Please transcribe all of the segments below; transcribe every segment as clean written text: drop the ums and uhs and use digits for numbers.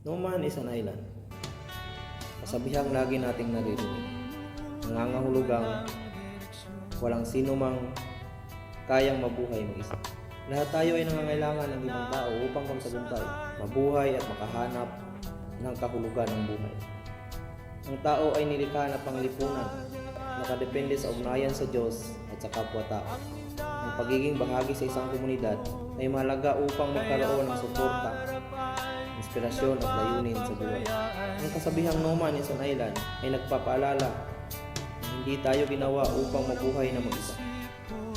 No man is an island. Kasabihang lagi nating naririnig. Nangangahulugang walang sino mang kayang mabuhay mag-isa. Lahat tayo ay nangangailangan ng ibang tao upang magtagumpay, mabuhay at makahanap ng kahulugan ng buhay. Ang tao ay nilikha na panglipunan, nakadepende sa ugnayan sa Diyos at sa kapwa-tao. Ang pagiging bahagi sa isang komunidad ay mahalaga upang magkaroon ng suporta, inspirasyon at layunin sa buhay. Ang kasabihang no man is an island ay nagpapaalala na hindi tayo ginawa upang mabuhay na mag-isa.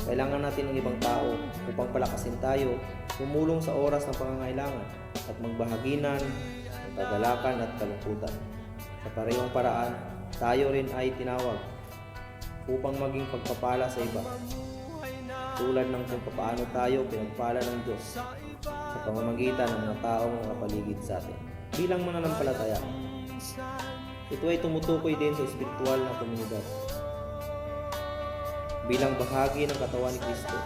Kailangan natin ng ibang tao upang palakasin tayo, tumulong sa oras ng pangangailangan at magbahaginan ng kagalakan at kalungkutan. Sa parehong paraan, tayo rin ay tinawag upang maging pagpapala sa iba, tulad ng kung paano tayo pinagpala ng Diyos sa pamamagitan ng mga taong nakapaligid sa atin. Bilang mananampalataya, ito ay tumutukoy din sa espiritual na komunidad. Bilang bahagi ng katawan ni Kristo,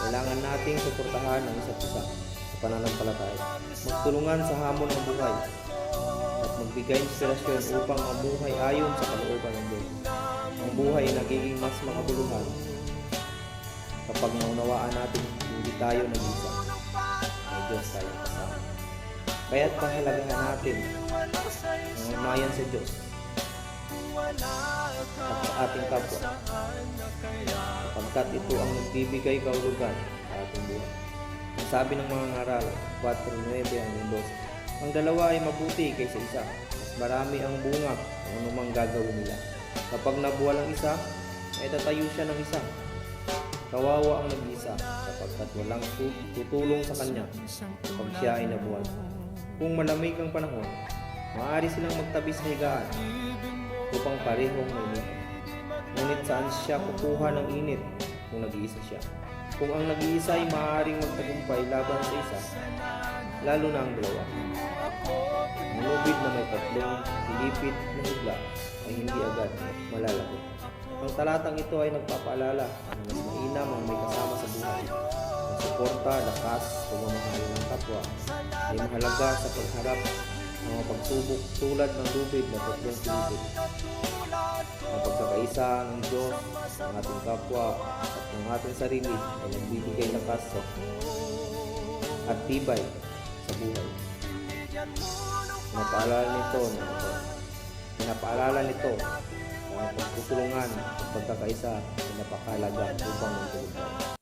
kailangan nating suportahan ang isa't isa sa pananampalataya, magtulungan sa hamon ng buhay, at magbigay inspirasyon upang mamuhay ayon sa kalooban ng Diyos. Ang buhay ay nagiging mas makabuluhan kapag naunawaan natin hindi tayo nag-isa. May Diyos tayong kasama. Kaya't pahalagahan natin ang ugnayan sa Diyos at sa ating kapwa, sapagkat ito ang nagbibigay kahulugan sa ating buhay. Ang sabi ng mga ngaral, 4:9 ang Windows, ang dalawa ay mabuti kaysa isa, mas marami ang bunga kung anumang gagawin nila. Kapag nabuwal ang isa, ay tatayo siya ng isa. Kawawa ang nag-iisa sapagkat walang tutulong sa kanya kapag siya ay nabuwal. Kung malamig ang panahon, maaari silang magtabi sa higaan upang parehong mainit. Ngunit saan siya kukuha ng init kung nag-iisa siya? Kung ang nag-iisa ay maaaring magtagumpay laban sa isa, lalo na ang dalawa. Ang lubid na may tatlong silipit na higla ay hindi agad malalagot. Ang talatang ito ay nagpapaalala na mas mainam ang may kasama sa buhay. Ang suporta, lakas, pagmamahal ng kapwa ay mahalaga sa pagharap ng mga pagsubok tulad ng lubid na tatlong silipit. Ang pagkakaisa ng Diyos, ng ating kapwa at ng ating sarili ay nagbibigay lakas at tibay sa buhay. Pinapaalala nito ang pagtutulungan at pagkakaisa ay napakahalaga upang magtagumpay.